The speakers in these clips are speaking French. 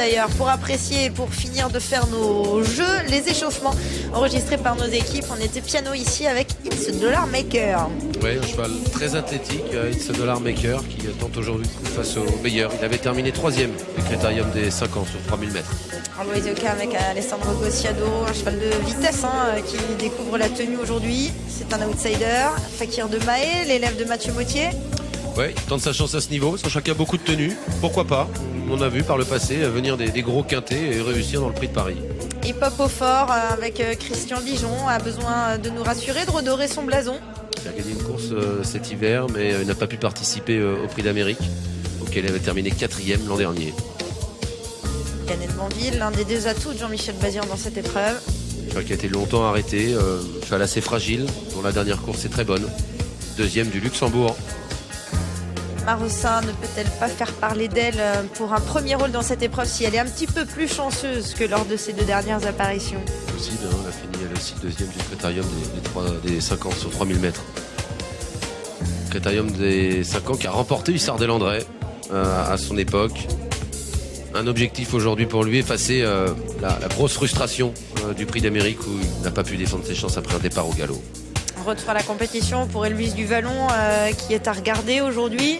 D'ailleurs, pour apprécier et pour finir de faire nos jeux, les échauffements enregistrés par nos équipes, on était piano ici avec It's a Dollar Maker. Oui, un cheval très athlétique, It's a Dollar Maker, qui tente aujourd'hui face au meilleur. Il avait terminé 3e du Critérium des 5 ans sur 3000 mètres. Always OK avec Alessandro Gossiado, un cheval de vitesse qui découvre la tenue aujourd'hui. C'est un outsider. Fakir de Mahé, l'élève de Mathieu Mottier. Oui, il tente sa chance à ce niveau. Sachant qu'il y a beaucoup de tenues. Pourquoi pas? On a vu par le passé venir des gros quintés et réussir dans le Prix de Paris. Et Pop au fort avec Christian Dijon a besoin de nous rassurer, de redorer son blason. Il a gagné une course cet hiver, mais il n'a pas pu participer au Prix d'Amérique, auquel il avait terminé 4e l'an dernier. Canet de Banville, l'un des deux atouts de Jean-Michel Bazir dans cette épreuve. Cheval qui a été longtemps arrêté, cheval assez fragile, dont la dernière course est très bonne. 2e du Luxembourg. Marossa ne peut-elle pas faire parler d'elle pour un premier rôle dans cette épreuve si elle est un petit peu plus chanceuse que lors de ses 2 dernières apparitions? Possible, elle a fini elle aussi 2e du Critérium des 5 ans sur 3000 mètres. Critérium des 5 ans qui a remporté Hussard des Landrais à son époque. Un objectif aujourd'hui pour lui, effacer la grosse frustration du Prix d'Amérique où il n'a pas pu défendre ses chances après un départ au galop. Retour à la compétition pour Elvis du Vallon qui est à regarder aujourd'hui.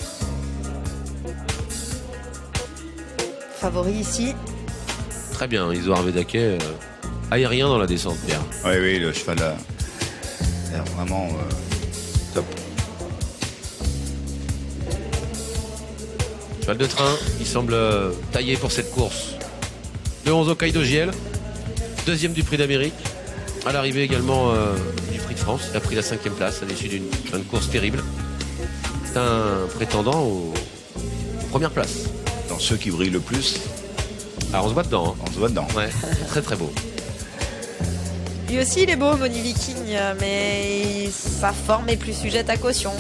Favori ici. Très bien, Isoard Vedaquet, aérien dans la descente, Pierre. Oui, le cheval a l'air vraiment top. Cheval de train, il semble taillé pour cette course. Le 11 Hokkaido Giel, 2e du Prix d'Amérique. À l'arrivée également du Prix de France, il a pris la 5e place à l'issue d'une course terrible. C'est un prétendant aux premières places. Dans ceux qui brillent le plus, Alors on se voit dedans. on se voit dedans. Ouais, très très beau. Lui aussi il est beau, Moni Viking, mais sa forme est plus sujette à caution.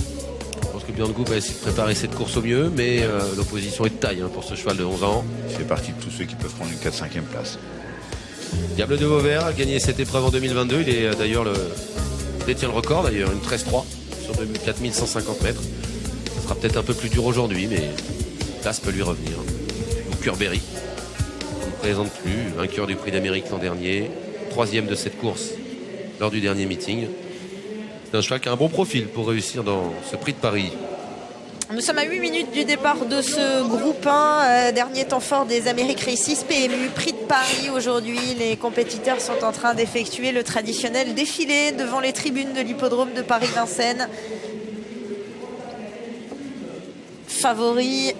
Je pense que Björn Goop va essayer de préparer cette course au mieux, mais l'opposition est de taille pour ce cheval de 11 ans. Il fait partie de tous ceux qui peuvent prendre une 4-5e place. Diable de Vauvert a gagné cette épreuve en 2022. Il est d'ailleurs détient le record, d'ailleurs, une 13-3 sur 4150 mètres. Ce sera peut-être un peu plus dur aujourd'hui, mais place peut lui revenir. Ou Curberry, on ne présente plus, vainqueur du Prix d'Amérique l'an dernier, 3e de cette course lors du dernier meeting. C'est un cheval qui a un bon profil pour réussir dans ce Prix de Paris. Nous sommes à 8 minutes du départ de ce groupe 1, dernier temps fort des Amériques Races PMU, Prix de Paris aujourd'hui. Les compétiteurs sont en train d'effectuer le traditionnel défilé devant les tribunes de l'hippodrome de Paris-Vincennes. Favori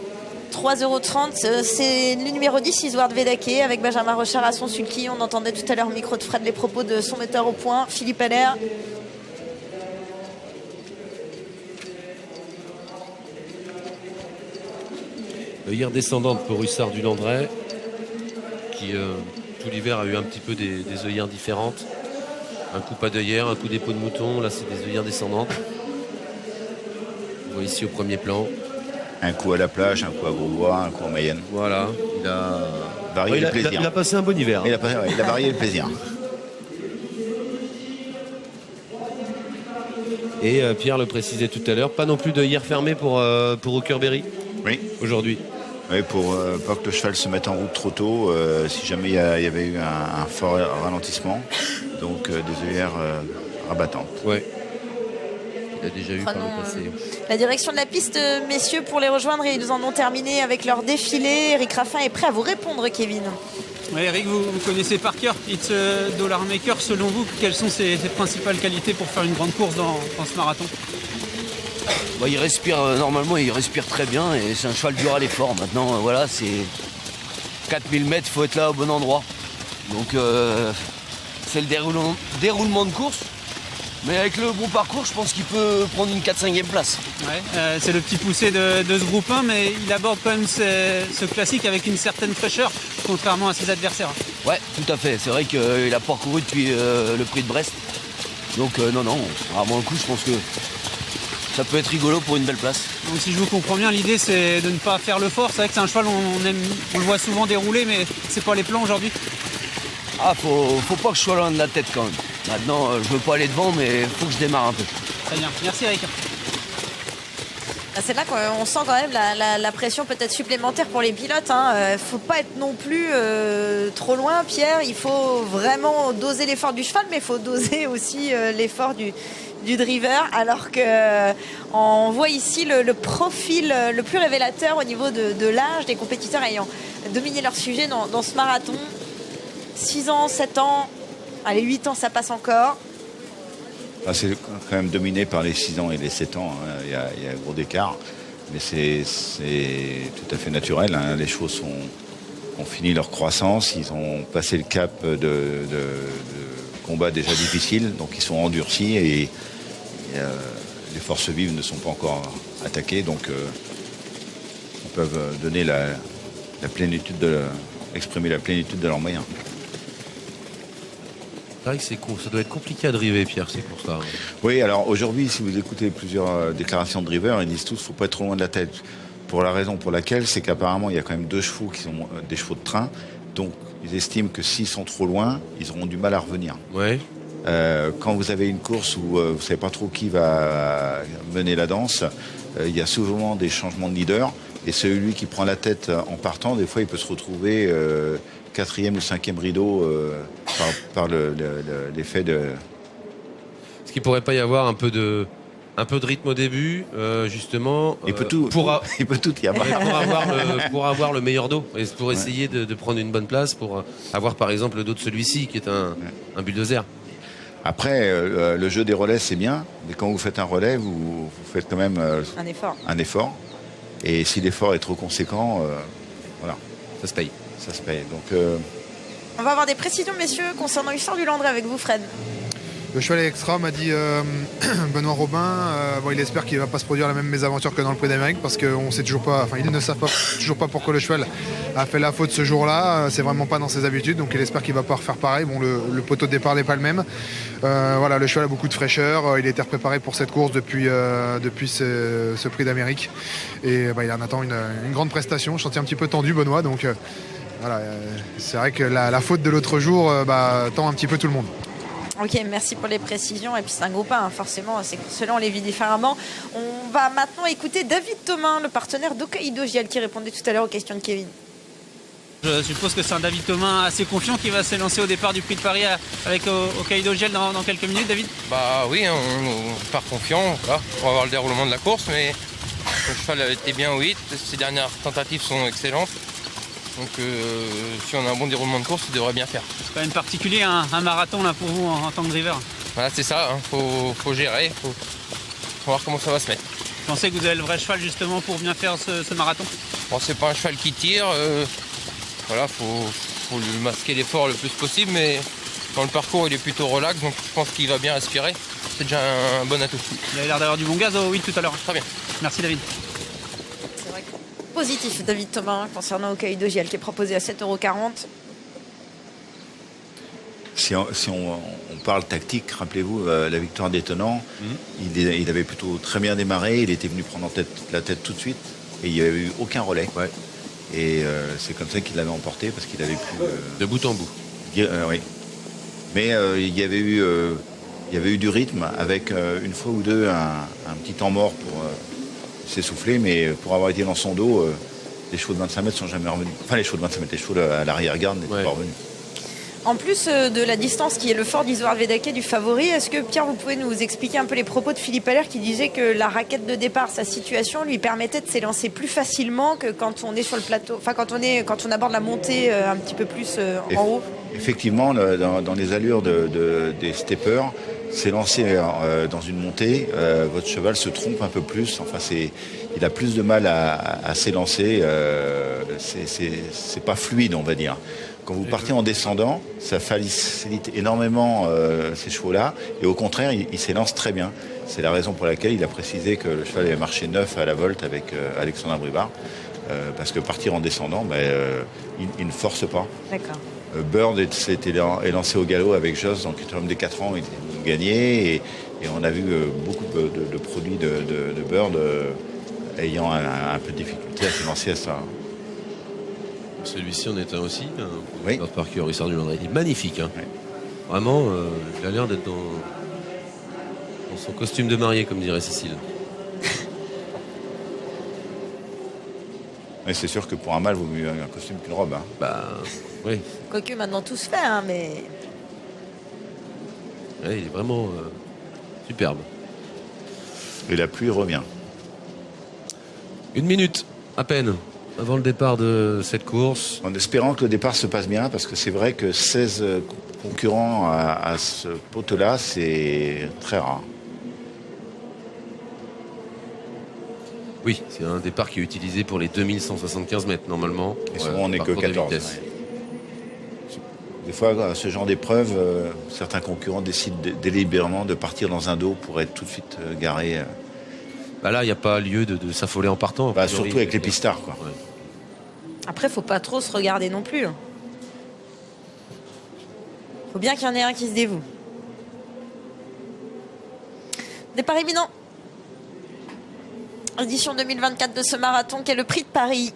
3,30 €, c'est le numéro 10, Isoard Vedaquet, avec Benjamin Rochard à son sulky. On entendait tout à l'heure au micro de Fred les propos de son metteur au point, Philippe Allaire. Hier descendante pour Hussard du Landrais, qui tout l'hiver a eu un petit peu des œillères différentes. Un coup pas d'œillère, un coup d'épaule de mouton, là c'est des œillères descendantes. On voit ici au premier plan. Un coup à la plage, un coup à Grosbois, un coup en Mayenne. Voilà, il a Varié le plaisir. il a passé un bon hiver. Il a varié le plaisir. Et Pierre le précisait tout à l'heure, pas non plus d'œillères fermées pour Curberry Oui. aujourd'hui. Oui, pour pas que le cheval se mette en route trop tôt, si jamais il y avait eu un fort ralentissement, donc des œillères rabattantes. Ouais. Il a déjà eu par le passé. La direction de la piste, messieurs, pour les rejoindre, et ils en ont terminé avec leur défilé. Eric Raffin est prêt à vous répondre, Kevin. Ouais, Eric, vous connaissez par cœur It's a Dollar Maker. Selon vous, quelles sont ses principales qualités pour faire une grande course dans ce marathon? Il respire, normalement il respire très bien et c'est un cheval dur à l'effort. Maintenant voilà, c'est 4000 mètres, il faut être là au bon endroit. Donc c'est le déroulement de course. Mais avec le bon parcours, je pense qu'il peut prendre une 4-5e place. Ouais, c'est le petit poussé de ce groupe 1, mais il aborde quand même ce classique avec une certaine fraîcheur, contrairement à ses adversaires. Ouais, tout à fait. C'est vrai qu'il a parcouru depuis le Prix de Brest. Donc non, vraiment le coup, je pense que ça peut être rigolo pour une belle place. Donc si je vous comprends bien, l'idée c'est de ne pas faire le fort. C'est vrai que c'est un cheval, on le voit souvent dérouler, mais c'est pas les plans aujourd'hui. Ah, faut pas que je sois loin de la tête quand même. Maintenant, je veux pas aller devant, mais faut que je démarre un peu. Très bien, merci Eric. C'est là qu'on sent quand même la pression peut-être supplémentaire pour les pilotes. Faut pas être non plus trop loin, Pierre. Il faut vraiment doser l'effort du cheval, mais il faut doser aussi l'effort du driver. Alors que on voit ici le profil le plus révélateur au niveau de l'âge des compétiteurs ayant dominé leur sujet dans ce marathon. 6 ans, 7 ans, allez 8 ans, ça passe encore. C'est quand même dominé par les 6 ans et les 7 ans. Il y a un gros écart. Mais c'est tout à fait naturel. Les chevaux ont fini leur croissance. Ils ont passé le cap de combats déjà difficiles. Donc ils sont endurcis et les forces vives ne sont pas encore attaquées. Donc ils peuvent donner exprimer la plénitude de leurs moyens. C'est vrai que ça doit être compliqué à driver, Pierre, c'est pour ça. Oui, alors aujourd'hui, si vous écoutez plusieurs déclarations de drivers, ils disent tous qu'il ne faut pas être trop loin de la tête. Pour la raison pour laquelle, c'est qu'apparemment, il y a quand même 2 chevaux qui sont des chevaux de train. Donc, ils estiment que s'ils sont trop loin, ils auront du mal à revenir. Ouais. Quand vous avez une course où vous ne savez pas trop qui va mener la danse, il y a souvent des changements de leader. Et celui qui prend la tête en partant, des fois, il peut se retrouver 4e ou 5e rideau par l'effet de... Est-ce qu'il pourrait pas y avoir un peu de rythme au début, justement, il peut tout y avoir. pour avoir le meilleur dos, et pour essayer de prendre une bonne place, pour avoir par exemple le dos de celui-ci qui est un bulldozer. Après, le jeu des relais, c'est bien, mais quand vous faites un relais, vous faites quand même un effort. Et si l'effort est trop conséquent, voilà. Ça se paye. Ça se paye. Donc, on va avoir des précisions, messieurs, concernant Hussard du Landré avec vous, Fred. Le cheval extra m'a dit Benoît Robin, il espère qu'il ne va pas se produire la même mésaventure que dans le Prix d'Amérique parce qu'on sait toujours pas, ils ne savent toujours pas pourquoi le cheval a fait la faute ce jour-là. C'est vraiment pas dans ses habitudes, donc il espère qu'il va pas refaire pareil. Bon, le poteau de départ n'est pas le même. Le cheval a beaucoup de fraîcheur. Il était préparé pour cette course depuis ce Prix d'Amérique et il en attend une grande prestation. Je sentais un petit peu tendu, Benoît, donc c'est vrai que la faute de l'autre jour tend un petit peu tout le monde. Ok, merci pour les précisions. Et puis c'est un groupe 1, forcément, c'est que cela on les vit différemment. On va maintenant écouter David Thomas, le partenaire d'Hokkaido Giel, qui répondait tout à l'heure aux questions de Kevin. Je suppose que c'est un David Thomas assez confiant qui va s'élancer au départ du Prix de Paris avec Hokkaido Giel dans quelques minutes, David. Oui, on part confiant. Voilà. On va voir le déroulement de la course, mais le cheval a été bien au 8. Ses dernières tentatives sont excellentes. Donc si on a un bon déroulement de course, il devrait bien faire. C'est quand même particulier un marathon là pour vous en tant que driver. Voilà, c'est ça, faut gérer, faut voir comment ça va se mettre. Vous pensez que vous avez le vrai cheval justement pour bien faire ce marathon? Bon, c'est pas un cheval qui tire, faut lui masquer l'effort le plus possible, mais dans le parcours il est plutôt relax, donc je pense qu'il va bien respirer. C'est déjà un bon atout. Il avait l'air d'avoir du bon gaz au 8 tout à l'heure. Très bien. Merci David. C'est vrai que positif, David Thomas, concernant Hokkaido Giel, qui est proposé à 7,40 €. Si on parle tactique, rappelez-vous la victoire d'Étonnant, il avait plutôt très bien démarré, il était venu prendre la tête tout de suite et il n'y avait eu aucun relais. Ouais. Et c'est comme ça qu'il l'avait emporté parce qu'il avait pu... de bout en bout. Oui. Mais il y avait eu du rythme avec une fois ou deux un petit temps mort pour s'essouffler, mais pour avoir été dans son dos, les chevaux de 25 mètres sont jamais revenus. Enfin les chevaux de 25 mètres, les chevaux à l'arrière-garde n'étaient pas revenus. En plus de la distance qui est le fort d'Isoard Vedake du favori, est-ce que Pierre, vous pouvez nous expliquer un peu les propos de Philippe Allaire qui disait que la raquette de départ, sa situation lui permettait de s'élancer plus facilement que quand on est sur le plateau, enfin quand on aborde la montée un petit peu plus en haut? Effectivement, dans les allures des steppers, s'élancer dans une montée, votre cheval se trompe un peu plus. Enfin, il a plus de mal à s'élancer. C'est pas fluide, on va dire. Quand vous partez en descendant, ça facilite énormément ces chevaux-là. Et au contraire, ils s'élancent très bien. C'est la raison pour laquelle il a précisé que le cheval avait marché 9 à la volte avec Alexandre Brivard. Parce que partir en descendant, il ne force pas. D'accord. Bird s'était lancé au galop avec Joss, donc l'homme des 4 ans, ils ont gagné. Et on a vu beaucoup de produits de Bird ayant un peu de difficulté à s'élancer à ça. Celui-ci en est un aussi, oui. Notre parcours Hussard du Landré. Il est magnifique. Hein. Oui. Vraiment, il a l'air d'être dans son costume de mariée, comme dirait Cécile. Mais c'est sûr que pour un mâle, il vaut mieux un costume qu'une robe. Hein. Bah, oui. Quoique maintenant tout se fait, hein, mais Ouais, il est vraiment superbe. Et la pluie revient. 1 minute à peine avant le départ de cette course. En espérant que le départ se passe bien, parce que c'est vrai que 16 concurrents à ce poteau-là, c'est très rare. Oui, c'est un départ qui est utilisé pour les 2175 mètres normalement. Et souvent, on n'est que parcours de 14. vitesse. Ouais. Des fois, à ce genre d'épreuve, certains concurrents décident délibérément de partir dans un dos pour être tout de suite garés. Bah là, il n'y a pas lieu de s'affoler en partant. Bah, surtout avec les pistards, quoi. Ouais. après, faut pas trop se regarder non plus. Faut bien qu'il y en ait un qui se dévoue. Départ imminent. Édition 2024 de ce marathon qui est le Prix de Paris.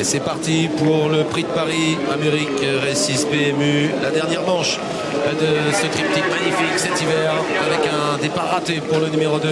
Et c'est parti pour le Prix de Paris, Amérique Race 6 PMU. La dernière manche de ce triptyque magnifique cet hiver avec un départ raté pour le numéro 2.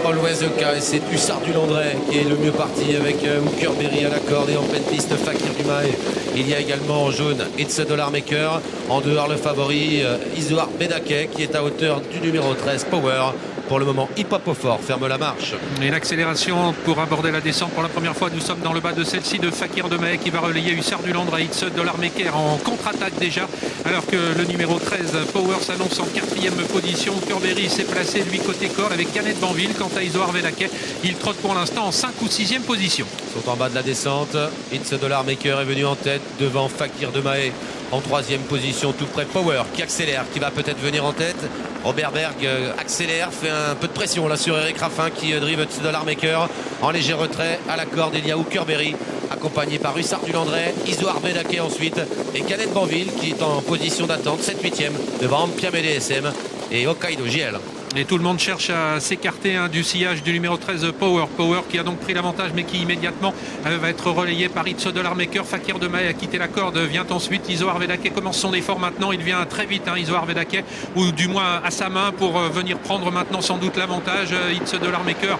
Always the K, et c'est Hussard du Landré qui est le mieux parti avec Hooker Berry à la corde et en pleine piste Fakir Dumae. Il y a également en jaune It's a Dollar Maker. En dehors le favori Isoar Bedake qui est à hauteur du numéro 13 Power. Pour le moment, Hip Hop au fort ferme la marche. Et l'accélération pour aborder la descente pour la première fois. Nous sommes dans le bas de celle-ci de Fakir Dumae qui va relayer Hussard du Landré, It's a Dollar Maker en contre-attaque déjà. Alors que le numéro 13 Power s'annonce en 4e position. Kerberry s'est placé lui côté corps avec Canet Banville. Quant à Isoar Vedaquet, il trotte pour l'instant en 5 ou 6e position. Ils sont en bas de la descente. It's a Dollar Maker est venu en tête devant Fakir Dumae. En 3e position, tout près Power qui accélère, qui va peut-être venir en tête. Robert Berg accélère, fait un peu de pression là sur Eric Raffin qui drive It's a Dollar Maker. En léger retrait à la corde, il y a Hooker Berry accompagné par Hussard du Landré, Isoar Vedaquet ensuite et Canet Banville qui est en position d'attente, 7-8e devant Ampiam DSM et Hokkaido JL. Et tout le monde cherche à s'écarter du sillage du numéro 13 Power. Power qui a donc pris l'avantage mais qui immédiatement va être relayé par It's a Dollar Maker. Fakir Dumae a quitté la corde, vient ensuite Isoar Vedaquet commence son effort maintenant. Il vient très vite Isoar Vedaquet, ou du moins à sa main pour venir prendre maintenant sans doute l'avantage. It's a Dollar Maker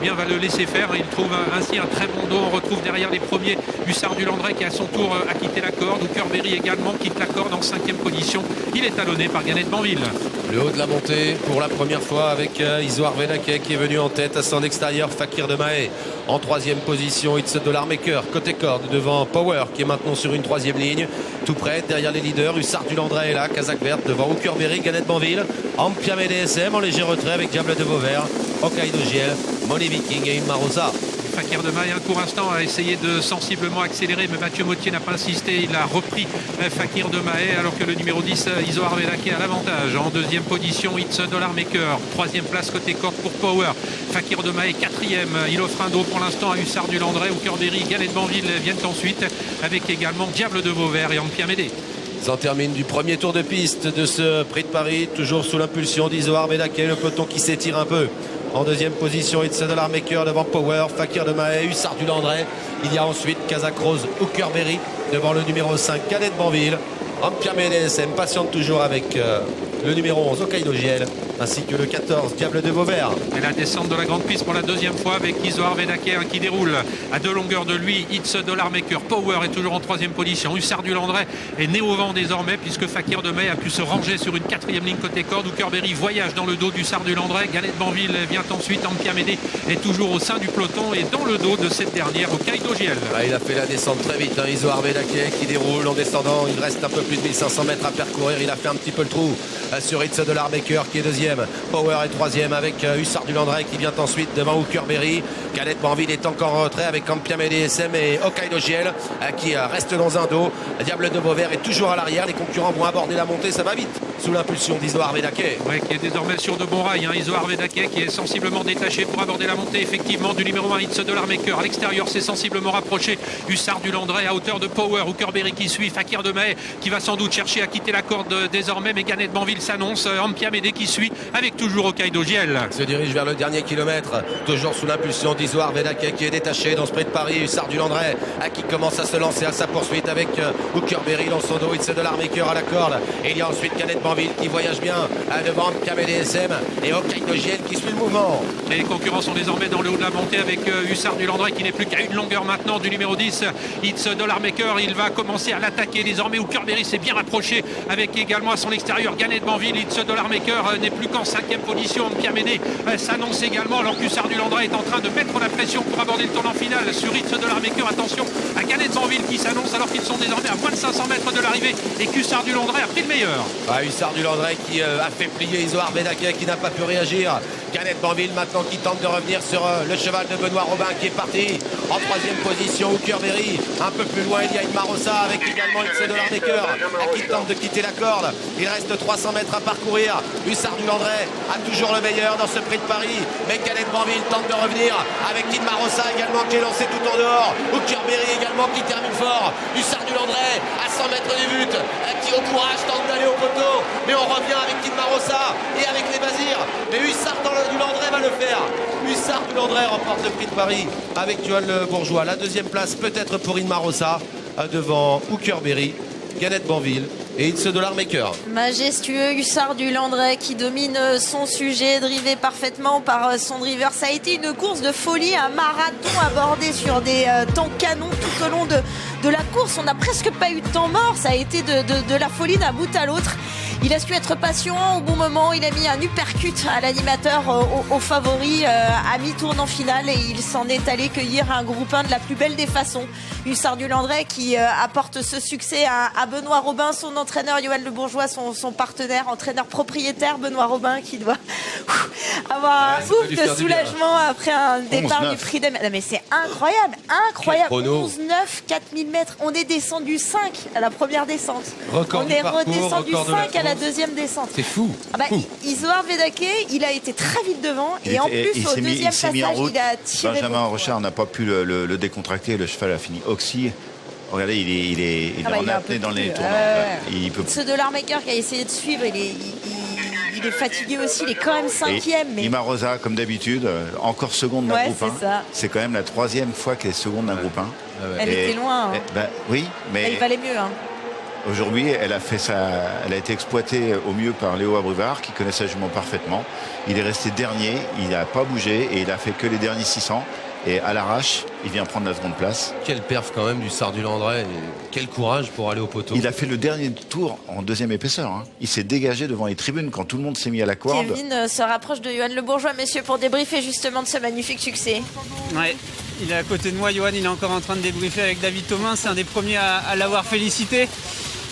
bien va le laisser faire. Il trouve ainsi un très bon dos. On retrouve derrière les premiers Hussard du Landré qui à son tour a quitté la corde. Hooker Berry également quitte la corde en 5e position. Il est talonné par Canet Banville. Le haut de la montée pour la première fois avec Isoar Vedaquet qui est venu en tête à son extérieur. Fakir Dumae en 3e position. It's a Dollar Maker côté corde devant Power qui est maintenant sur une 3e ligne. Tout près derrière les leaders. Hussard du Landré est là. Kazakh Vert devant Hooker Berry, Canet Banville. Ampiam DSM en léger retrait avec Diable de Vauvert, Hokkaido JL, Money Viking et Marosa. Fakir Dumae, pour l'instant, a essayé de sensiblement accélérer, mais Mathieu Mottier n'a pas insisté. Il a repris Fakir Dumae, alors que le numéro 10, Isoar Vedaquet, a l'avantage. En 2e position, It's a Dollar Maker. 3e place côté corde pour Power. Fakir Dumae, 4e. Il offre un dos pour l'instant à Hussard du Landré. Hooker Berry, Canet Banville viennent ensuite, avec également Diable de Vauvert et Ampiam Médé. Ils en terminent du premier tour de piste de ce Prix de Paris, toujours sous l'impulsion d'Isoar Vedaquet, le peloton qui s'étire un peu. En 2e position, It's a Dollar Maker devant Power, Fakir Dumae, Hussard du Landré. Il y a ensuite Kazakh Rose, Hooker Berry devant le numéro 5, Canet Banville. Ampiam DSM patiente toujours avec le numéro 11, Hokkaido JL, ainsi que le 14, Diable de Vauvert. Et la descente de la grande piste pour la 2e fois avec Isoar Vedaquet qui déroule à 2 longueurs de lui. It's a Dollar Maker. Power est toujours en 3e position. Hussard du Landré est né au vent désormais puisque Fakir Dumae a pu se ranger sur une 4e ligne côté corde. Hooker Berry voyage dans le dos d'Hussard du Landré. Canet Banville vient ensuite. Ampiam Médé est toujours au sein du peloton et dans le dos de cette dernière, Hokkaido JL. Il a fait la descente très vite, Isoar Vedaquet qui déroule en descendant. Il reste un peu plus de 1500 mètres à percourir. Il a fait un petit peu le trou sur It's a Dollar Maker qui est 2e. Power est 3e avec Hussard du Landré qui vient ensuite devant Hooker Berry. Canet Banville est encore en retrait avec Ampiam DSM et Hokkaido JL qui reste dans un dos. Diable de Vauvert est toujours à l'arrière. Les concurrents vont aborder la montée, ça va vite sous l'impulsion d'Isoar Vedaquet. Ouais, qui est désormais sur de bons rails. Isoar Vedaquet qui est sensiblement détaché pour aborder la montée effectivement du numéro 1 It's a Dollar Maker. À l'extérieur, c'est sensiblement rapproché. Hussard du Landré à hauteur de Power. Hooker Berry qui suit. Fakir Dumae qui va sans doute chercher à quitter la corde désormais, mais Canet Banville s'annonce. Ampiam Médé qui suit avec toujours Hokkaido Giel. Se dirige vers le dernier kilomètre, toujours sous l'impulsion d'Isoar Vedake qui est détaché dans ce Sprint Paris. Hussard du Landré qui commence à se lancer à sa poursuite avec Hookerberry dans son dos. It's de l'Armaker à la corde. Et il y a ensuite Canet Banville qui voyage bien devant KBDSM et Hokkaido Giel qui suit le mouvement. Les concurrents sont désormais dans le haut de la montée avec Hussard du Landré qui n'est plus qu'à une longueur maintenant du numéro 10. It's de l'Armaker, il va commencer à l'attaquer désormais. Hookerberry s'est bien rapproché avec également à son extérieur Canet Banville. It's de l'Armaker n'est plus qu'en 5e position. Kiamédé s'annonce également alors qu'Hussard du Landré est en train de mettre la pression pour aborder le tournant final sur It's de l'Armaker. Attention à Canet Banville qui s'annonce alors qu'ils sont désormais à moins de 500 mètres de l'arrivée et qu'Hussard du Landré a pris le meilleur. Hussard du Landré qui a fait plier Isoar Vedake qui n'a pas pu réagir. Canet Banville maintenant qui tente de revenir sur le cheval de Benoît Robin qui est parti en 3e position. Hookerberry un peu plus loin, il y a une Marossa avec également It's de l'Armaker qui tente de quitter la corde. Il reste 300 mètres à parcourir. Hussard du Landré a toujours le meilleur dans ce prix de Paris, mais Canet Banville tente de revenir avec Kid Marossa également qui est lancé tout en dehors. Hookerberry également qui termine fort. Hussard du Landré à 100 mètres du but qui au courage tente d'aller au poteau, mais on revient avec Kid Marossa et avec les Bazirs, mais Hussard du Landré va le faire. Hussard du Landré remporte le prix de Paris avec Johan Le Bourgeois. La 2e place peut-être pour Kid Marossa devant Hookerberry, Canet Banville et It's de l'Armaker. Majestueux Hussard du Landré qui domine son sujet, drivé parfaitement par son driver. Ça a été une course de folie, un marathon abordé sur des temps canons tout au long de la course. On n'a presque pas eu de temps mort, ça a été de la folie d'un bout à l'autre. Il a su être patient au bon moment, il a mis un uppercut à l'animateur au favori à mi-tournant final et il s'en est allé cueillir un groupe 1 de la plus belle des façons. Hussard du Landré qui apporte ce succès à Benoît Robin, son entraîneur, Johan Le Bourgeois, son partenaire, entraîneur propriétaire, Benoît Robin, qui doit avoir un souffle de soulagement après un départ du prix d'Amérique. Mais c'est incroyable. 11-9, 4000 mètres. On est descendu 5 à la première descente. Record on est parcours, redescendu 5 à la 2e descente. C'est fou. Isoar Vedake, il a été très vite devant et en plus au 2e passage, il a tiré. Benjamin Rochard n'a pas pu le décontracter. Le cheval a fini oxy. Regardez, il est en apnée dans les tournants. Il peut... Ceux de l'Armaker qui a essayé de suivre, il est fatigué aussi, il est quand même 5e. Mais... Ima Rosa, comme d'habitude, encore seconde d'un groupe 1. C'est quand même la 3e fois qu'elle est seconde d'un groupe 1. Elle était loin. Oui, mais il valait mieux. Aujourd'hui, elle a été exploitée au mieux par Léo Abrivard, qui connaît sa jument parfaitement. Il est resté dernier, il n'a pas bougé et il a fait que les derniers 600. Et à l'arrache, il vient prendre la seconde place. Quelle perf quand même du Hussard du Landré. Quel courage pour aller au poteau. Il a fait le dernier tour en 2e épaisseur. Il s'est dégagé devant les tribunes quand tout le monde s'est mis à la corde. Kevin se rapproche de Johan Le Bourgeois, messieurs, pour débriefer justement de ce magnifique succès. Ouais, il est à côté de moi, Johan. Il est encore en train de débriefer avec David Thomas. C'est un des premiers à l'avoir félicité.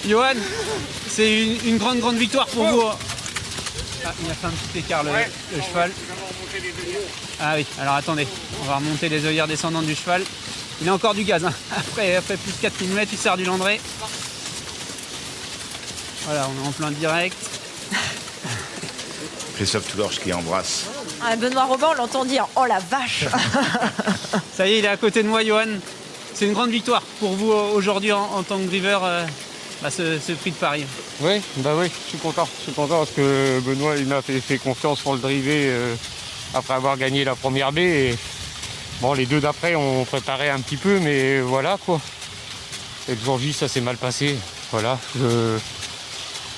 Johan, c'est une grande victoire pour vous. Ah, il a fait un petit écart le cheval. Ah oui, alors attendez, on va remonter les œillères descendantes du cheval. Il a encore du gaz, après plus de 4000 mètres, Hussard du Landré. Voilà, on est en plein direct. Christophe Toulorge qui embrasse. Benoît Robin, on l'entend dire « Oh la vache !» Ça y est, il est à côté de moi, Johan. C'est une grande victoire pour vous aujourd'hui en tant que driver, ce prix de Paris. Oui, je suis content. Parce que Benoît il m'a fait confiance pour le driver après avoir gagné la première baie. Et les deux d'après on préparait un petit peu, mais voilà quoi. Et le jour J, ça s'est mal passé. Voilà, je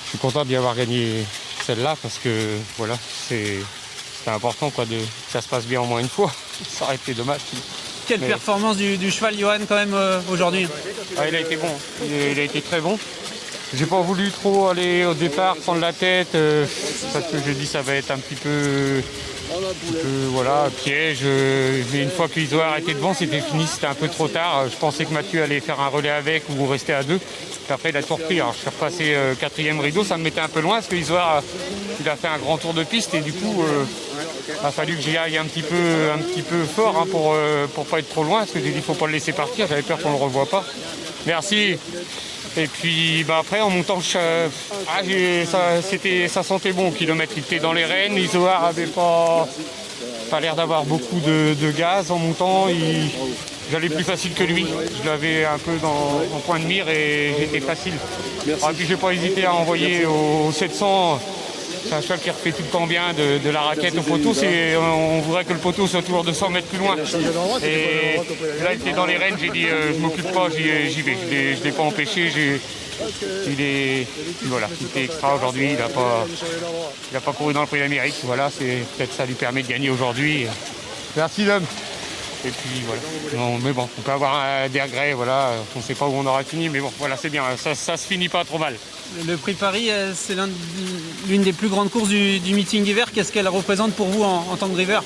suis content d'y avoir gagné celle-là parce que voilà, c'était important quoi, que ça se passe bien au moins une fois. Ça aurait été dommage. Quelle performance du cheval, Johan, quand même aujourd'hui. Il a été bon, il a été très bon. J'ai pas voulu trop aller au départ, prendre la tête, parce que j'ai dit ça va être un petit peu piège. Mais une fois qu'ils ont arrêté devant, c'était fini, c'était un peu trop tard. Je pensais que Mathieu allait faire un relais avec ou rester à 2. Puis après, il a tout repris. Alors, je suis repassé 4e rideau, ça me mettait un peu loin parce qu'Isoar, il a fait un grand tour de piste et du coup, il a fallu que j'y aille un petit peu fort pour pas être trop loin parce que j'ai dit faut pas le laisser partir, j'avais peur qu'on le revoie pas. Merci. Et puis après en montant, ça sentait bon au kilomètre, il était dans les rênes, Isoar avait pas l'air d'avoir beaucoup de gaz en montant, j'allais plus facile que lui, je l'avais un peu en point de mire et j'étais facile. Et puis j'ai pas hésité à envoyer au 700 C'est un cheval qui refait tout le temps bien de la raquette au poteau. On voudrait que le poteau soit toujours 200 mètres plus loin. Et là, il était dans les rênes, j'ai dit je m'occupe pas, j'y vais. Je l'ai pas empêché. Voilà, il était extra aujourd'hui, il n'a pas couru dans le Prix d'Amérique. Voilà, peut-être ça lui permet de gagner aujourd'hui. Merci Dom. Et puis voilà. Non, mais bon, on peut avoir des regrets, voilà. On ne sait pas où on aura fini, mais bon, voilà, c'est bien. Ça se finit pas trop mal. Le Prix de Paris, c'est l'une des plus grandes courses du meeting d'hiver. Qu'est-ce qu'elle représente pour vous en tant que driver?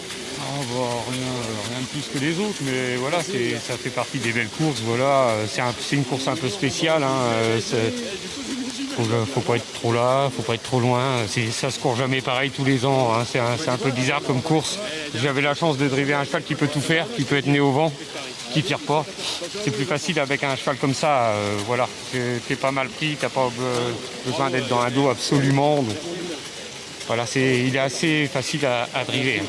Rien de plus que les autres, mais voilà, ça fait partie des belles courses. Voilà, c'est une course un peu spéciale. Faut pas être trop là, faut pas être trop loin. Ça se court jamais pareil tous les ans. C'est un peu bizarre comme course. J'avais la chance de driver un cheval qui peut tout faire, qui peut être né au vent, qui tire pas. C'est plus facile avec un cheval comme ça. Voilà, t'es pas mal pris, t'as pas besoin d'être dans un dos absolument. Donc, voilà, il est assez facile à driver.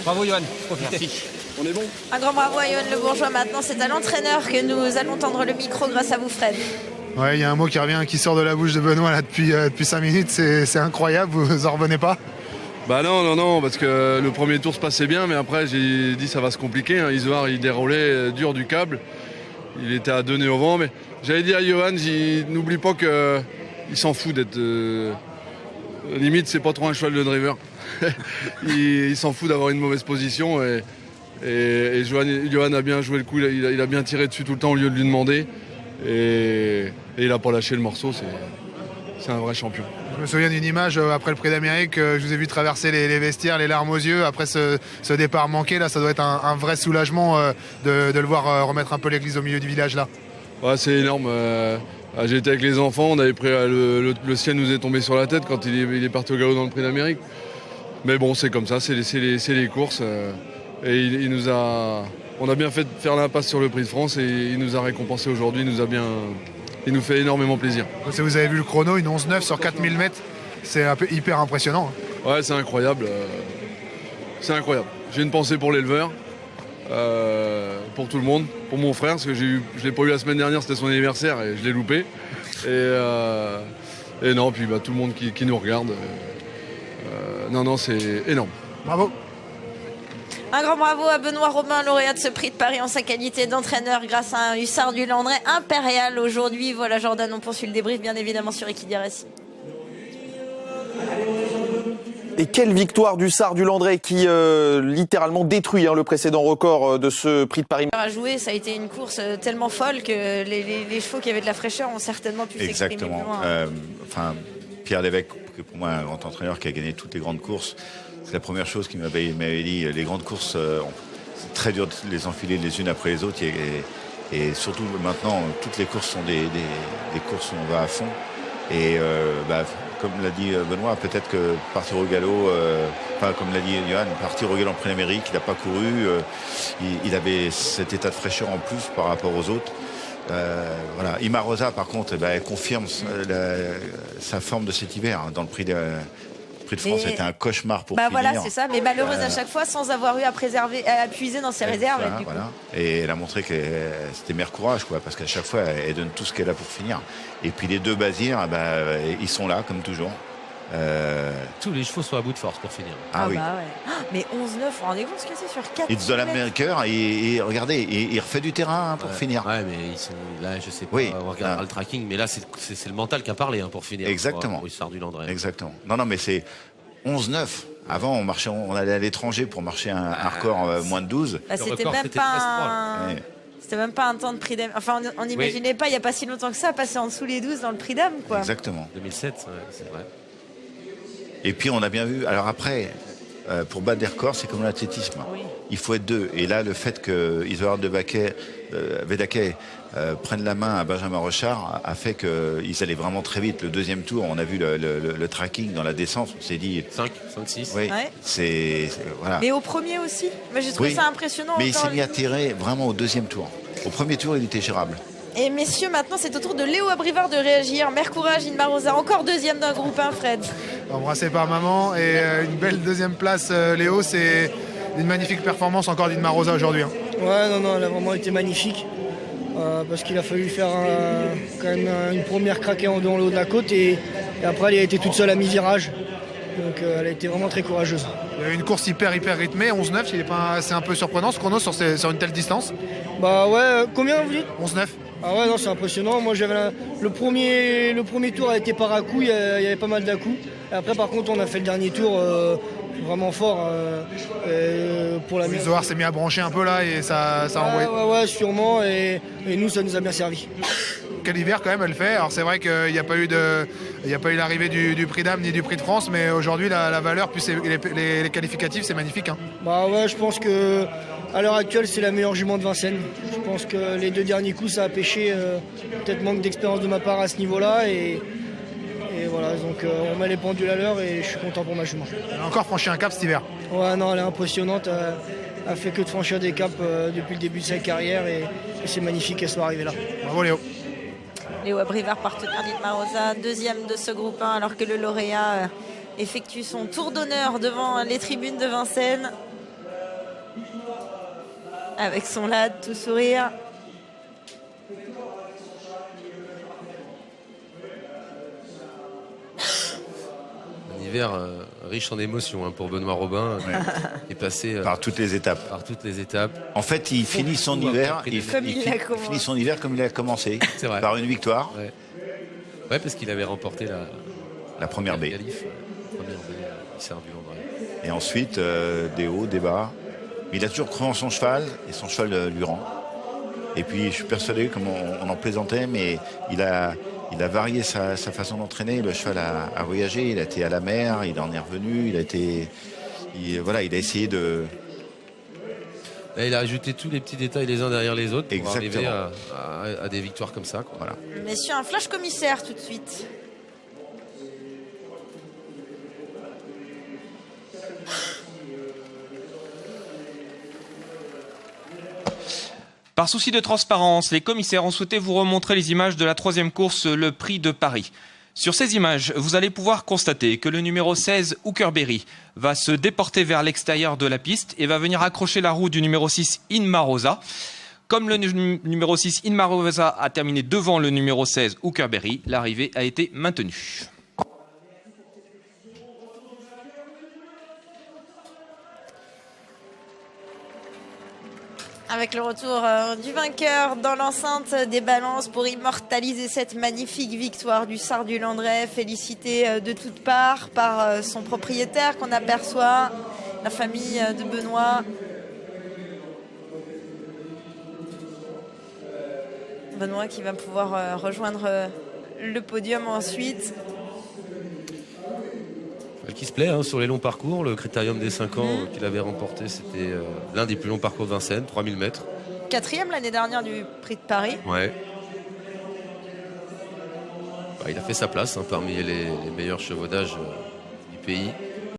Bravo Johan, profitez. Merci. On est bon. Un grand bravo à Johan Le Bourgeois. Maintenant, c'est à l'entraîneur que nous allons tendre le micro grâce à vous, Fred. Ouais, il y a un mot qui revient, qui sort de la bouche de Benoît là, depuis 5 minutes, c'est incroyable, vous en revenez pas? Bah non, parce que le premier tour se passait bien, mais après j'ai dit ça va se compliquer. Isoar, il déroulait dur du câble, il était à 2 nez au vent, mais j'avais dit à Johan, n'oublie pas qu'il s'en fout d'être... limite, c'est pas trop un cheval de driver. il s'en fout d'avoir une mauvaise position et Johan a bien joué le coup, il a bien tiré dessus tout le temps au lieu de lui demander. Et il n'a pas lâché le morceau, c'est un vrai champion. Je me souviens d'une image après le Prix d'Amérique, je vous ai vu traverser les vestiaires, les larmes aux yeux, après ce départ manqué, là ça doit être un vrai soulagement de le voir remettre un peu l'église au milieu du village là. Ouais, c'est énorme, j'ai été avec les enfants, on avait pris, le ciel nous est tombé sur la tête quand il est parti au galop dans le Prix d'Amérique. Mais bon, c'est comme ça, c'est les courses, et on a bien fait de faire l'impasse sur le Prix de France et il nous a récompensé aujourd'hui, il nous fait énormément plaisir. Si vous avez vu le chrono, une 11-9 sur 4000 mètres, c'est hyper impressionnant. Ouais, c'est incroyable. J'ai une pensée pour l'éleveur, pour tout le monde, pour mon frère, parce que je ne l'ai pas eu la semaine dernière, c'était son anniversaire et je l'ai loupé. Et non, puis tout le monde qui nous regarde. Non, c'est énorme. Bravo. Un grand bravo à Benoît Robin, lauréat de ce Prix de Paris en sa qualité d'entraîneur grâce à un hussard du Landré impérial aujourd'hui. Voilà Jordan, on poursuit le débrief bien évidemment sur Equidia Racing. Et quelle victoire du Sard du Landré qui littéralement détruit le précédent record de ce Prix de Paris. À jouer, ça a été une course tellement folle que les chevaux qui avaient de la fraîcheur ont certainement pu s'exprimer plus loin. Pierre Lévesque, pour moi un grand entraîneur qui a gagné toutes les grandes courses, c'est la première chose qu'il m'avait dit. Les grandes courses, c'est très dur de les enfiler les unes après les autres. Et surtout maintenant, toutes les courses sont des courses où on va à fond. Et comme l'a dit Benoît, peut-être que partir au galop, comme l'a dit Johan, partir au galop en Prix d'Amérique, il n'a pas couru. Il avait cet état de fraîcheur en plus par rapport aux autres. Voilà. Ima Rosa, par contre, elle confirme sa forme de cet hiver dans le Prix de France. C'était un cauchemar pour finir. Voilà, c'est ça, mais malheureuse à chaque fois sans avoir eu à puiser dans ses réserves. Voilà. Et elle a montré que c'était mère courage, parce qu'à chaque fois, elle donne tout ce qu'elle a pour finir. Et puis les deux Bazirs, ils sont là, comme toujours. Tous les chevaux sont à bout de force pour finir. Oui. Mais 11-9, rendez-vous ce que c'est sur 4 It's the Maker, et regardez, il refait du terrain pour finir. Ouais, mais ils sont là, je sais pas, on regardera le tracking, mais là c'est le mental qui a parlé pour finir. Exactement. Pour Hussard du Landré. Exactement. Non, mais c'est 11-9. Avant, on allait à l'étranger pour marcher un record moins de 12. C'était même pas un temps de Prix d'âme. Enfin, on n'imaginait pas, il n'y a pas si longtemps que ça, passer en dessous les 12 dans le Prix d'âme, quoi. Exactement. 2007, c'est vrai. Et puis on a bien vu, alors après, pour battre des records, c'est comme l'athlétisme. Oui. Il faut être deux. Et là, le fait que Isoard de Vedaquet prenne la main à Benjamin Rochard a fait qu'ils allaient vraiment très vite. Le deuxième tour, on a vu le tracking dans la descente, on s'est dit... 5, 6. Oui, ouais. Voilà. Mais au premier aussi. Moi, j'ai trouvé ça impressionnant. Mais il s'est mis à tirer vraiment au deuxième tour. Au premier tour, il était gérable. Et messieurs, maintenant, c'est au tour de Léo Abrivard de réagir. Mère courage, Inma Rosa, encore deuxième d'un groupe 1, Fred. Embrassé par maman et une belle deuxième place, Léo. C'est une magnifique performance encore d'Inma Rosa aujourd'hui. Ouais, non, elle a vraiment été magnifique. Parce qu'il a fallu faire quand même une première craquée en haut de la côte et après elle a été toute seule à mi-virage. Donc elle a été vraiment très courageuse. Il y a eu une course hyper rythmée, 11-9, c'est un peu surprenant ce chrono sur une telle distance. Bah ouais, combien vous dites? 11-9. Ah ouais, non, c'est impressionnant. Moi, j'avais le premier tour a été par à-coup, il y avait pas mal d'à-coups. Et après, par contre, on a fait le dernier tour vraiment fort pour la Zohar s'est mis à brancher un peu là et ça a envoyé. Ouais, sûrement. Et nous, ça nous a bien servi. Quel hiver quand même elle fait. Alors c'est vrai qu'il n'y a pas eu l'arrivée du prix d'âme ni du prix de France, mais aujourd'hui la valeur plus les qualificatifs, c'est magnifique. Hein. Bah ouais, je pense que à l'heure actuelle c'est la meilleure jument de Vincennes. Je pense que les 2 derniers coups ça a pêché, peut-être manque d'expérience de ma part à ce niveau-là et voilà, donc on met les pendules à l'heure et je suis content pour ma jument. Elle a encore franchi un cap cet hiver. Ouais, non, elle est impressionnante. Elle fait que de franchir des caps depuis le début de sa carrière et c'est magnifique qu'elle soit arrivée là. Bravo Léo. Léo Abrivard, partenaire d'Itmar Rosa, deuxième de ce groupe 1, alors que le lauréat effectue son tour d'honneur devant les tribunes de Vincennes. Avec son lad, tout sourire. Un hiver riche en émotions hein, pour Benoît Robin. Il est passé par toutes les étapes. En fait, il finit son hiver. Il finit son hiver comme il a commencé. C'est vrai. Par une victoire. Ouais, parce qu'il avait remporté la première baie. Et ensuite, des hauts, des bas. Mais il a toujours cru en son cheval et son cheval lui rend. Et puis, je suis persuadé, comme on en plaisantait, mais il a varié sa façon d'entraîner. Le cheval a voyagé, il a été à la mer, il en est revenu, il a essayé de... Et il a ajouté tous les petits détails les uns derrière les autres pour Exactement. arriver à des victoires comme ça. Quoi. Voilà. Messieurs, un flash commissaire tout de suite. Par souci de transparence, les commissaires ont souhaité vous remontrer les images de la 3e course, le Prix de Paris. Sur ces images, vous allez pouvoir constater que le numéro 16, Hookerberry, va se déporter vers l'extérieur de la piste et va venir accrocher la roue du numéro 6, Inmarosa. Comme le numéro 6, Inmarosa, a terminé devant le numéro 16, Hookerberry, l'arrivée a été maintenue. Avec le retour du vainqueur dans l'enceinte des balances pour immortaliser cette magnifique victoire du Sard du Landrais, félicité de toutes parts par son propriétaire qu'on aperçoit, la famille de Benoît. Benoît qui va pouvoir rejoindre le podium ensuite. Qui se plaît hein, sur les longs parcours. Le critérium des 5 ans qu'il avait remporté, c'était l'un des plus longs parcours de Vincennes, 3000 mètres. 4e l'année dernière du Prix de Paris. Ouais. Il a fait sa place hein, parmi les meilleurs chevaudages du pays.